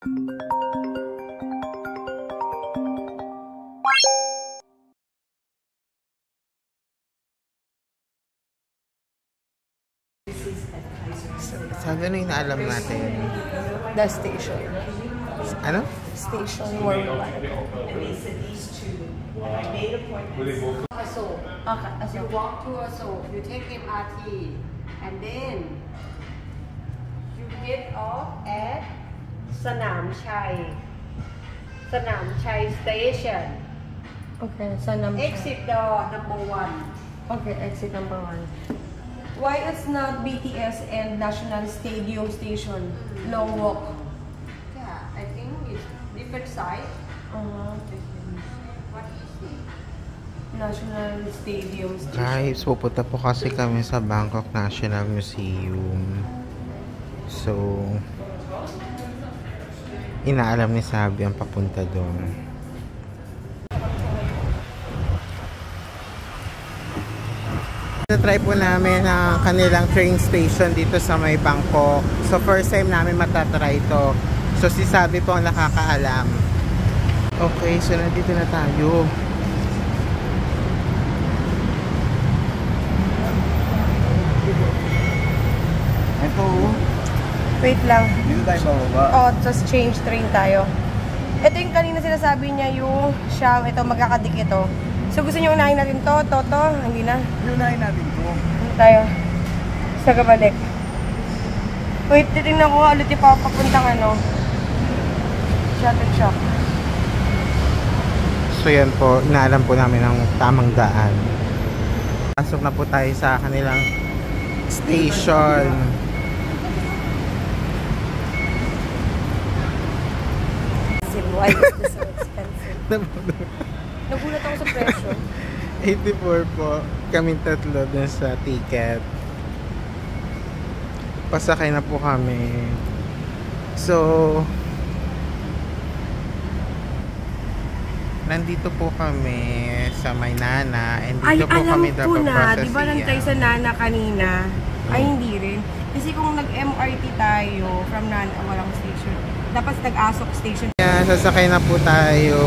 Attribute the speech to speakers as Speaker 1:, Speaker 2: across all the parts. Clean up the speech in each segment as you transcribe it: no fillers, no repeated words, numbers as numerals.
Speaker 1: Sabi ano yung naalam natin?
Speaker 2: The station.
Speaker 1: Ano?
Speaker 2: Station where we went.
Speaker 3: Aso.
Speaker 2: Okay,
Speaker 3: You walk to Aso, you take MRT, and then you get off at Sanam Chai. Sanam Chai Station.
Speaker 2: Okay, Sanam Chai.
Speaker 3: Exit door number 1.
Speaker 2: Okay, exit number 1. Why it's not BTS and National Stadium Station? Long walk.
Speaker 3: Yeah, I think it's different side. What is it?
Speaker 2: National Stadium Station.
Speaker 1: Guys, pupunta po kasi kami sa Bangkok National Museum. So, inaalam ni Sabi ang papunta doon. Na-try po namin ang kanilang train station dito sa may Bangkok. So, first time namin matatry ito. So, si Sabi po ang nakakaalam. Okay, so nandito na tayo. Ito.
Speaker 2: Wait lang.
Speaker 1: Dito tayo bababa.
Speaker 2: Oh, just change train tayo. Ito yung kanina sinasabi niya yung siyang ito magkakadikit ito. So gusto niyo unahin natin to, hindi na.
Speaker 1: Unahin natin to.
Speaker 2: Ano tayo? Sa kabalik. Wait, titingnan ko nga ulit yung papuntang ano. Shuttle shop.
Speaker 1: So yan po, inaalam po namin ang tamang daan. Pasok na po tayo sa kanilang station.
Speaker 2: Why is this so expensive? Nagulat ako sa presyo.
Speaker 1: 84 po. Kaming tatlo dun sa ticket. Pasakay na po kami. So, nandito po kami sa may Nana. And dito po kami dapat pa sa
Speaker 2: di ba nantay sa Nana kanina? Ay, hindi rin. Kasi kung nag-MRT tayo from Nana, walang station. Dapat nag-Asok station.
Speaker 1: Yan, sasakay na po tayo.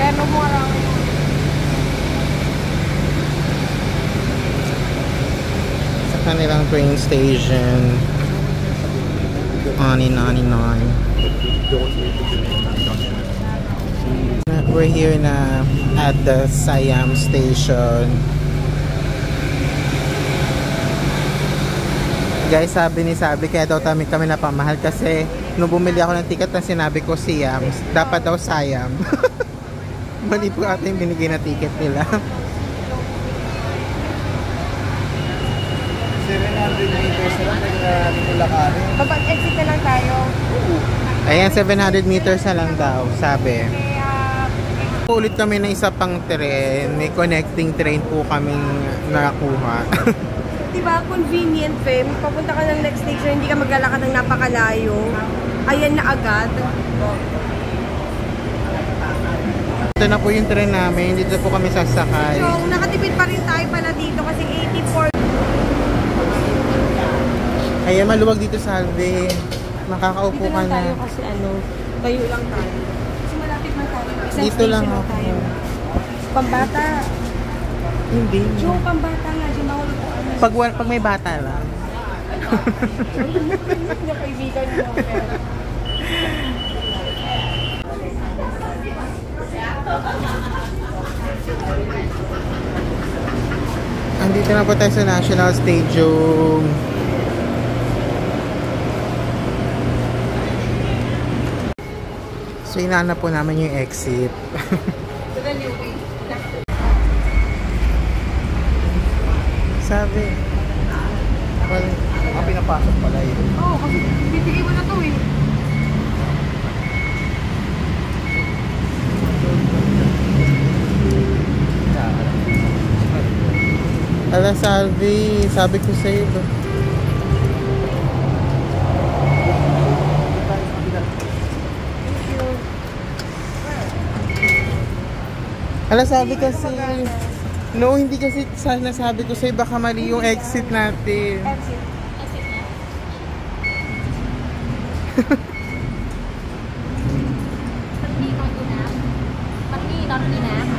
Speaker 2: Pero mura
Speaker 1: Sa kanilang train station. 999. We're here na at the Siam station. Guys, sabi kaya daw kami napamahal kasi nung bumili ako ng ticket na sinabi ko Siam, dapat daw Siam. Mali po ata yung binigay na ticket nila.
Speaker 4: 700 meters na lang dito lakarin.
Speaker 2: Exit na lang tayo.
Speaker 1: Ayan, 700 meters na lang daw, sabi. Ulit kami na isa pang tren. May connecting train po kaming nakakuha.
Speaker 2: Diba, convenient, Fem? Papunta ka ng next station, hindi ka maglalakad ng napakalayo. Ayan na agad.
Speaker 1: Ito na po yung tren namin. Dito po kami sasakay.
Speaker 2: So, nakatipid pa rin tayo pala dito kasi 84.
Speaker 1: Ayan, maluwag dito sa Alve. Makakaupo
Speaker 2: Dito
Speaker 1: ka
Speaker 2: lang tayo
Speaker 1: na.
Speaker 2: kasi tayo lang tayo. Kasi malapit na tayo. Isang
Speaker 1: Dito lang
Speaker 2: station
Speaker 1: ako.
Speaker 2: tayo. Pambata.
Speaker 1: Hindi.
Speaker 2: Joe, pambata nga. Diyan mahulog ko.
Speaker 1: Pag may bata lang.
Speaker 2: Yung kaibigan mo.
Speaker 1: Andito na po tayo sa National Stadium. So, inaanap po namin yung exit. Sabi, well,
Speaker 4: Ang pinapasok pala yun.
Speaker 2: Oo, kasi bibigay mo na to eh.
Speaker 1: ala Salvi, sabi ko sa'yo ba? Ala sabi kasi, no, hindi kasi sana sabi ko sa'yo baka mali yung exit natin.
Speaker 2: Exit.
Speaker 5: Money not enough. Money not enough.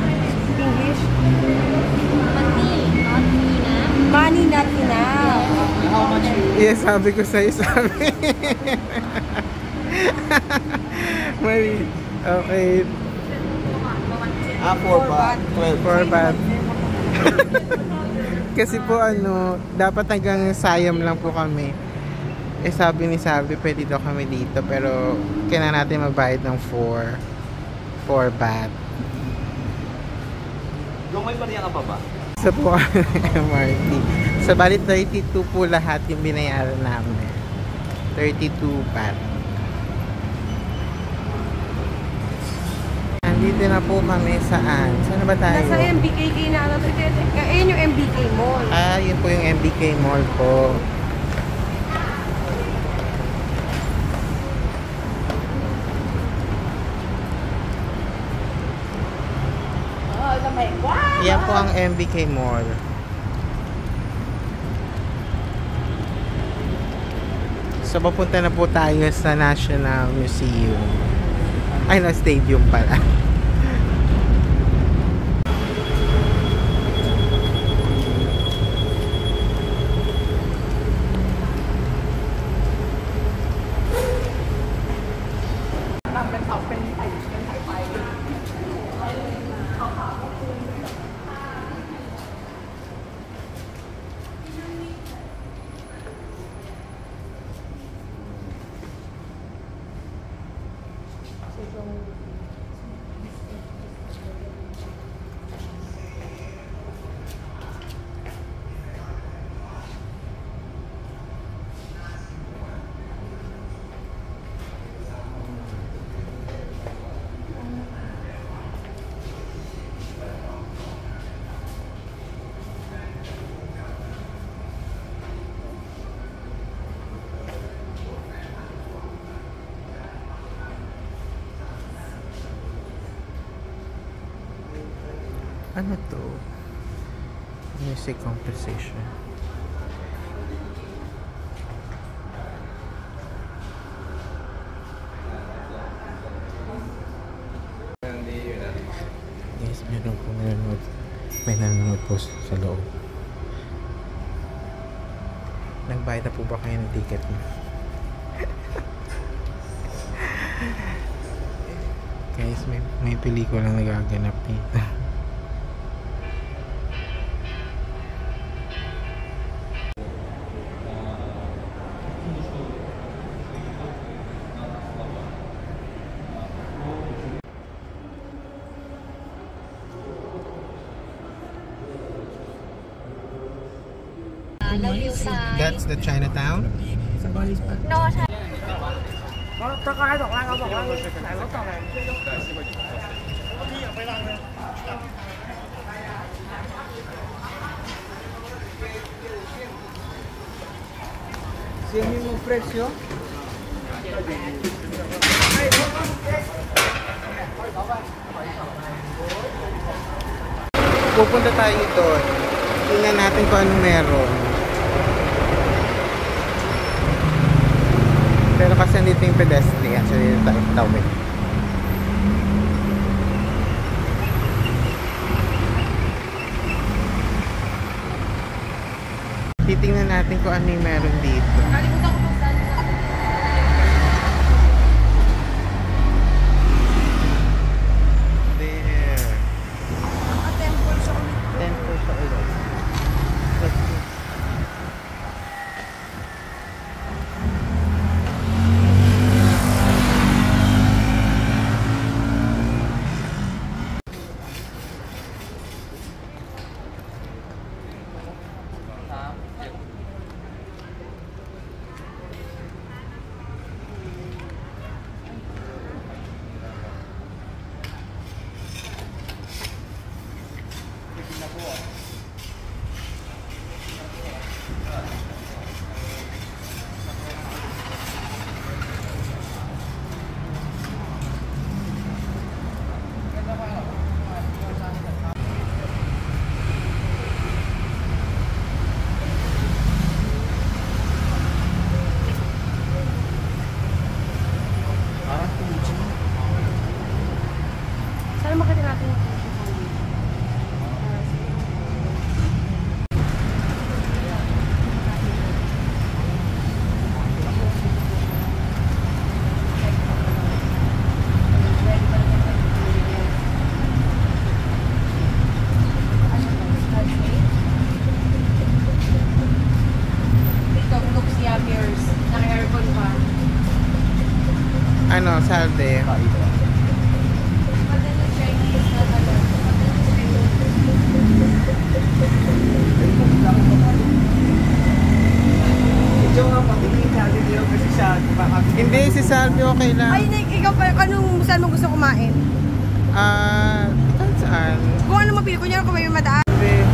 Speaker 2: English?
Speaker 5: Money not enough.
Speaker 2: Money not enough.
Speaker 4: How much you...
Speaker 1: Yes, sabi ko sa'yo, sabi. Mali. Okay.
Speaker 4: 4 baht. 12.
Speaker 1: 4 baht. Kasi po ano, dapat hanggang Siam lang po kami. Eh sabi ni Sabi, pwede daw kami dito. Pero kailangan natin magbayad ng 4 baht.
Speaker 4: Yung may pariya ka pa ba?
Speaker 1: Sa po MRT. Sa bali 32 po lahat yung binayaran namin. 32 baht. Andito na po kami saan? Saan na ba tayo?
Speaker 2: Nasa MBKK na ano. Ayun yung MBK Mall.
Speaker 1: Ah, yun po yung MBK Mall po. Yan po ang MBK Mall. So, papunta na po tayo sa National Museum. Ay, no, stadium pala. Ano to? Music composition. Yes, meron po nanonood. May nanonood po sa loob. Nagbayad na po ba kayo ng ticket mo? Guys, may pelikulang nagaganap dito. That's the Chinatown?
Speaker 5: No,
Speaker 4: 'Yung mismong presyo?
Speaker 1: Pupunta tayo doon. Tingnan natin kung anong meron. Pero kasi nandito yung pedestrian, so dito tayo tawid. Titingnan natin kung ano yung meron dito. There. Temple sa ulit. Let's see. Ano, Salve?
Speaker 4: Ito nga patingin natin yun kasi siya kumakabit.
Speaker 1: Hindi, si Salve okay lang.
Speaker 2: Ay, ikaw pa, saan mo gusto kumain?
Speaker 1: Saan?
Speaker 2: Kung ano mapili, kunyari kung may madaan.
Speaker 1: Salve.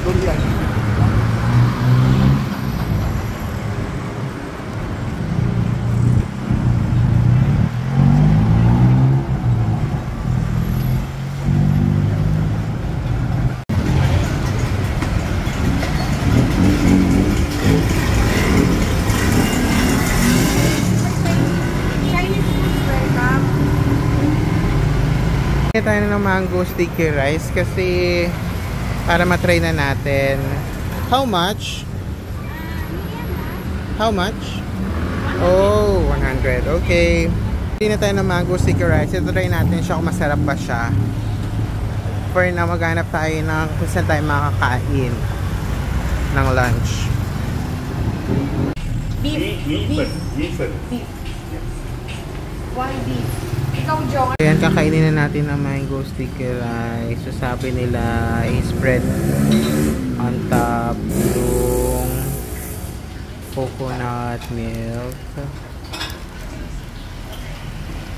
Speaker 4: Durian.
Speaker 2: Chinese food, welcome.
Speaker 1: Kaya tayo ng mango sticky rice kasi para matry na natin. How much? How much? Oh, 100. Okay. Hindi na tayo ng mango sticky rice. Ito try natin siya kung masarap ba siya. For na maghanap tayo ng kung saan tayo makakain ng lunch.
Speaker 2: Beef. One beef. Ikaw, Jong.
Speaker 1: Ayan, kakainin na natin ng mango sticky rice. So sabi nila i-spread on top yung coconut milk.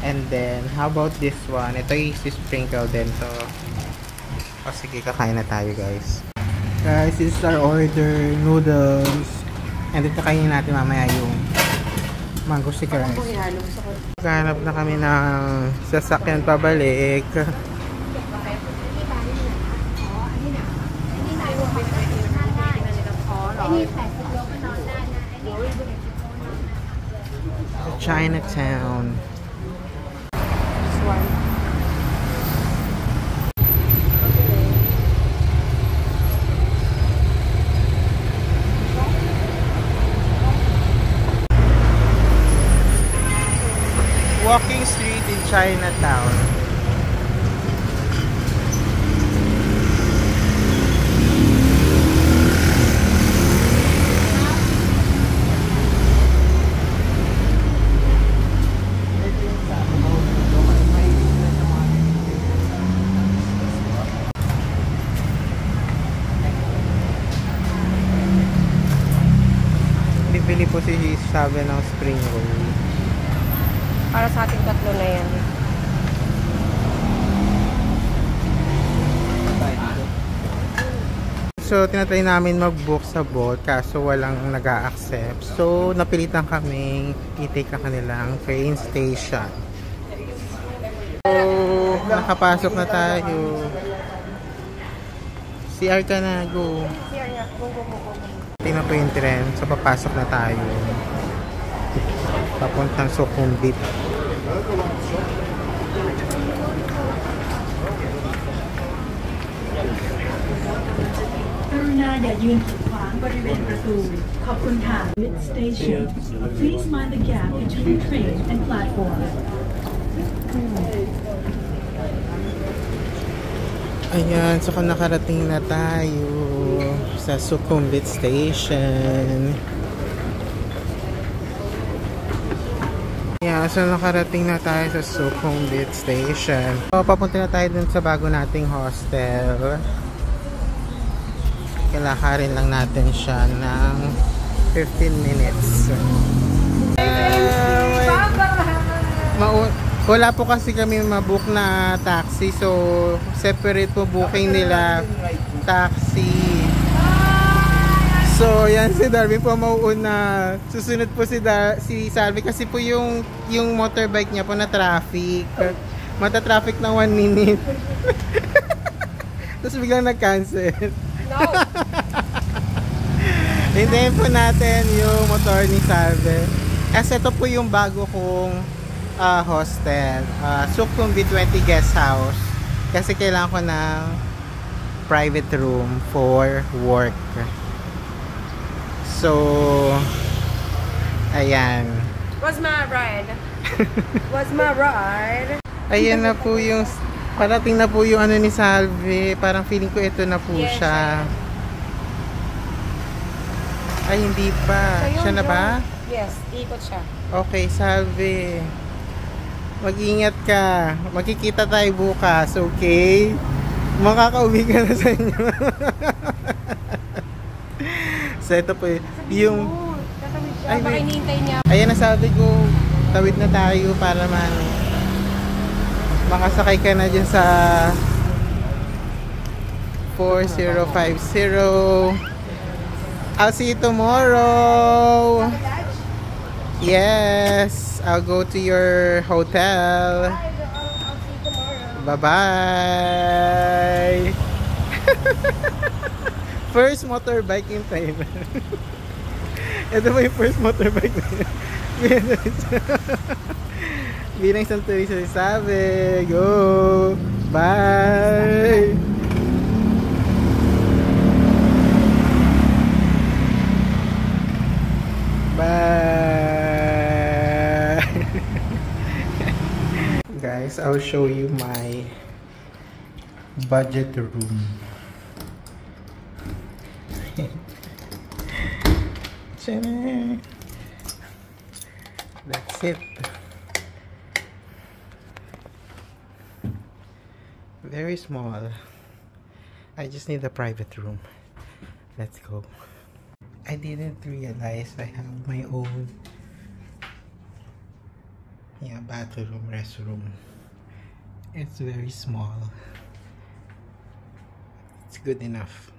Speaker 1: And then, how about this one? Ito i-sprinkle din to. O sige, kakain na tayo guys. Guys, this is our order, noodles. And then kakainin natin mamaya yung mango sticky rice. Ganap na kami ng sasakyan pabalik. Chinatown.
Speaker 2: This one.
Speaker 1: Walking street in Chinatown. Bibili po si Sabi ng spring roll.
Speaker 2: Para sa ating tatlo na yan.
Speaker 1: So, tinatry namin mag-book sa Bolt kaso walang nag-a-accept. So, napilitan kaming i-take ang kanilang train station. So, nakapasok na tayo. CR ka na, go. Tingnan po yung tren. So, papasok na tayo. Papuntang Sukhumvit.
Speaker 6: Mid station. Please mind the gap between train and platform.
Speaker 1: Ayan, so kung nakarating na tayo sa Sukhumvit Station. Yeah, so nakarating na tayo sa Sukhumvit Station. So, papunta na tayo dun sa bago nating hostel. Kalakarin lang natin siya ng 15 minutes. Wala po kasi kami mabook na taxi, so separate po booking nila taxi. So yan, si Darwin po mauuna. Susunod po si Salvi kasi po yung motorbike niya po na traffic. Mata-traffic na 1 minute. Tapos biglang nag-cancel.
Speaker 2: No!
Speaker 1: Hintayin po natin yung motor ni Salve. Kasi ito po yung bago kong hostel, Sukhumvit 20 guest house, kasi kailangan ko ng private room for work. So ayan,
Speaker 2: Was my ride. Was my ride.
Speaker 1: ayan na po yung parating na po yung ano ni Salve. Parang feeling ko ito na po
Speaker 2: Yes,
Speaker 1: siya. Ay, hindi pa.
Speaker 2: So, yun,
Speaker 1: Siya na ba?
Speaker 2: Yes, ikot siya.
Speaker 1: Okay, sabi. Mag-ingat ka. Magkikita tayo bukas, okay? Makakauwi ka na sa inyo. So, ito po yung...
Speaker 2: Tatawid siya.
Speaker 1: Ay,
Speaker 2: Baka
Speaker 1: wait.
Speaker 2: hinihintay niya.
Speaker 1: Ayan, nasabi ko, tawid na tayo para makasakay ka na dyan sa 4050. I'll see you tomorrow. Yes, I'll go to your hotel.
Speaker 2: I'll see you tomorrow.
Speaker 1: Bye-bye. First motorbike in Thailand. Ito po yung first motorbike na yun. Bilang isang turista sabi, go! Bye! Bye! Guys, I'll show you my budget room. That's it. Very small. I just need a private room. Let's go. I didn't realize I have my own bathroom, restroom. It's very small. It's good enough.